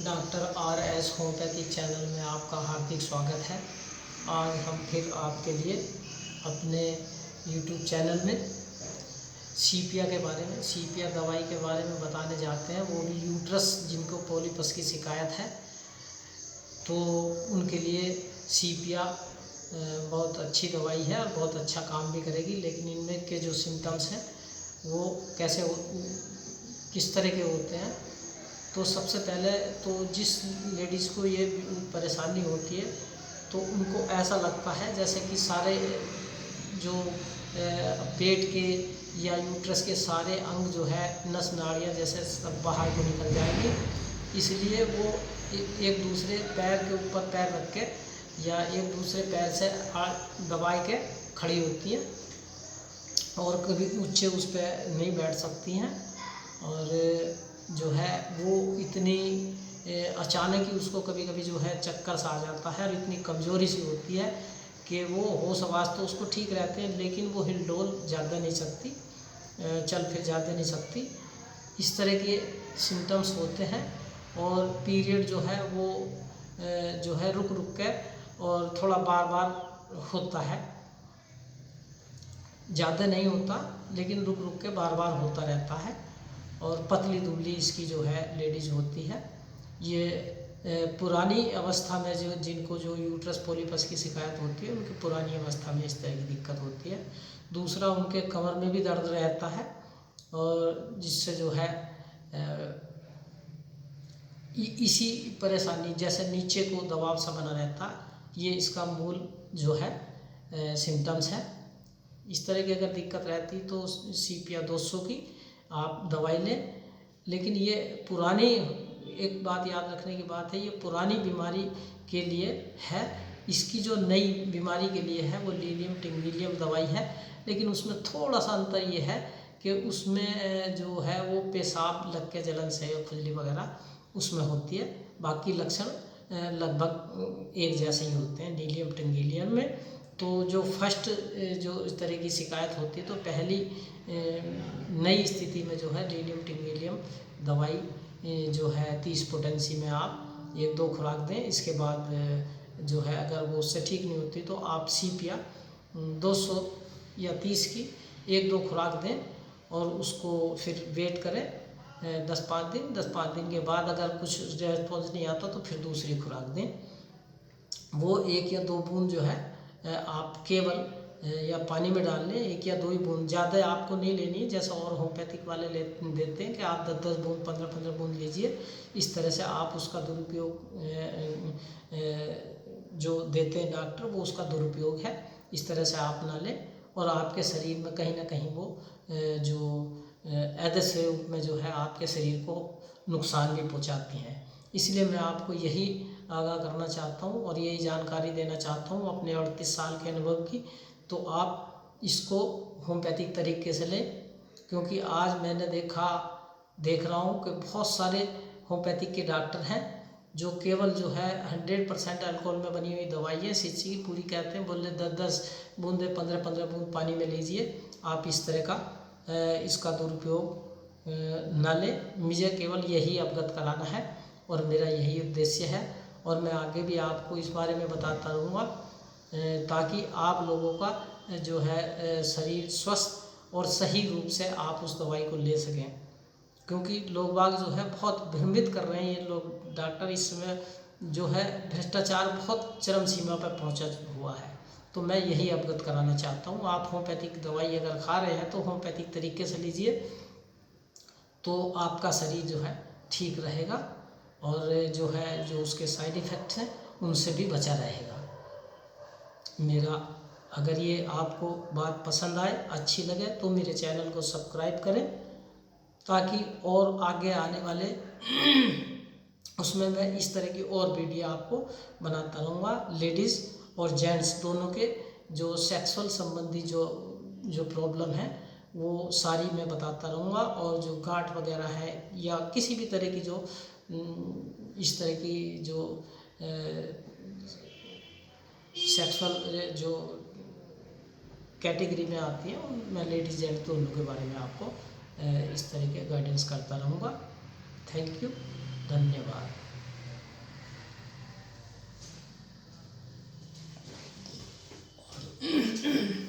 Doctor RS homeopathic channel में आपका हार्दिक स्वागत है। आज हम फिर आपके लिए अपने YouTube चैनल में सीपिया के बारे में, सीपिया दवाई के बारे में बताने जाते हैं। वो भी यूट्रस जिनको पॉलीपस की शिकायत है तो उनके लिए सीपिया बहुत अच्छी दवाई है और बहुत अच्छा काम भी करेगी। लेकिन इनमें के जो सिम्टम्स हैं वो किस तरह के होते हैं, तो सबसे पहले तो जिस लेडीज़ को ये परेशानी होती है तो उनको ऐसा लगता है जैसे कि सारे जो पेट के या यूट्रस के सारे अंग जो है, नस नाड़ियाँ जैसे सब बाहर को निकल जाएंगे। इसलिए वो एक दूसरे पैर के ऊपर पैर रख के या एक दूसरे पैर से दबाए के खड़ी होती हैं और कभी ऊंचे उस पर नहीं बैठ सकती हैं। और जो है वो इतनी अचानक ही उसको कभी कभी जो है चक्कर सा आ जाता है और इतनी कमज़ोरी सी होती है कि वो होश आवाज़ तो उसको ठीक रहते हैं लेकिन वो हिलडोल ज़्यादा नहीं सकती, चल फिर ज़्यादा नहीं सकती। इस तरह के सिम्टम्स होते हैं। और पीरियड जो है वो जो है रुक रुक के और थोड़ा बार बार होता है, ज़्यादा नहीं होता लेकिन रुक रुक के बार बार होता रहता है। और पतली दुबली इसकी जो है लेडीज़ होती है। ये पुरानी अवस्था में जो जिनको जो यूट्रस पॉलीपस की शिकायत होती है उनकी पुरानी अवस्था में इस तरह की दिक्कत होती है। दूसरा, उनके कमर में भी दर्द रहता है और जिससे जो है इसी परेशानी जैसे नीचे को दबाव सा बना रहता, ये इसका मूल जो है सिम्टम्स है। इस तरह की अगर दिक्कत रहती तो सीपिया 200 की आप दवाई लें। लेकिन ये पुरानी, एक बात याद रखने की बात है, ये पुरानी बीमारी के लिए है। इसकी जो नई बीमारी के लिए है वो लीनियम टिंगिलियम दवाई है। लेकिन उसमें थोड़ा सा अंतर ये है कि उसमें जो है वो पेशाब लग के जलन से या खुजली वगैरह उसमें होती है। बाकी लक्षण लगभग एक जैसे ही होते हैं लीनियम टिंगिलियम में। तो जो फर्स्ट जो इस तरह की शिकायत होती है तो पहली नई स्थिति में जो है लीनियम टिंगिलियम दवाई जो है 30 पोटेंसी में आप 1-2 खुराक दें। इसके बाद जो है अगर वो उससे ठीक नहीं होती तो आप सीपिया 200 या 30 की 1-2 खुराक दें और उसको फिर वेट करें 10-5 दिन के बाद अगर कुछ रेस्पॉन्स नहीं आता तो फिर दूसरी खुराक दें। वो 1 या 2 बूंद जो है आप केवल या पानी में डाल लें, 1 या 2 ही बूंद, ज़्यादा आपको नहीं लेनी है। जैसा और होम्योपैथिक वाले देते हैं कि आप 10-10 बूंद 15-15 बूंद लीजिए। इस तरह से आप उसका दुरुपयोग जो देते हैं डॉक्टर वो उसका दुरुपयोग है। इस तरह से आप ना लें और आपके शरीर में कहीं ना कहीं वो जो एडेस रूप में जो है आपके शरीर को नुकसान भी पहुंचाती हैं। इसलिए मैं आपको यही आगाह करना चाहता हूँ और यही जानकारी देना चाहता हूँ अपने 38 साल के अनुभव की। तो आप इसको होम्योपैथिक तरीके से लें, क्योंकि आज मैंने देख रहा हूँ कि बहुत सारे होम्योपैथिक के डॉक्टर हैं जो केवल जो है 100% अल्कोहल में बनी हुई दवाई है, शीशी की पूरी कहते हैं, बोले 10-10 बूंदे 15-15 बूंद पानी में लीजिए। आप इस तरह का इसका दुरुपयोग न लें। मुझे केवल यही अवगत कराना है और मेरा यही उद्देश्य है और मैं आगे भी आपको इस बारे में बताता रहूँगा ताकि आप लोगों का जो है शरीर स्वस्थ और सही रूप से आप उस दवाई को ले सकें। क्योंकि लोग बाग जो है बहुत भ्रमित कर रहे हैं, ये लोग डॉक्टर इस समय जो है भ्रष्टाचार बहुत चरम सीमा पर पहुंचा हुआ है। तो मैं यही अवगत कराना चाहता हूँ। आप होम्योपैथिक दवाई अगर खा रहे हैं तो होम्योपैथिक तरीके से लीजिए तो आपका शरीर जो है ठीक रहेगा और जो है जो उसके साइड इफ़ेक्ट्स हैं उनसे भी बचा रहेगा। मेरा अगर ये आपको बात पसंद आए, अच्छी लगे तो मेरे चैनल को सब्सक्राइब करें ताकि और आगे आने वाले उसमें मैं इस तरह की और वीडियो आपको बनाता रहूँगा। लेडीज़ और जेंट्स दोनों के जो सेक्सुअल संबंधी जो प्रॉब्लम है वो सारी मैं बताता रहूँगा। और जो गांठ वगैरह है या किसी भी तरह की जो इस तरह की जो सेक्सुअल जो कैटेगरी में आती है मैं लेडीज़ जेंट्स दोनों के बारे में आपको इस तरह के गाइडेंस करता रहूँगा। थैंक यू, धन्यवाद। जी।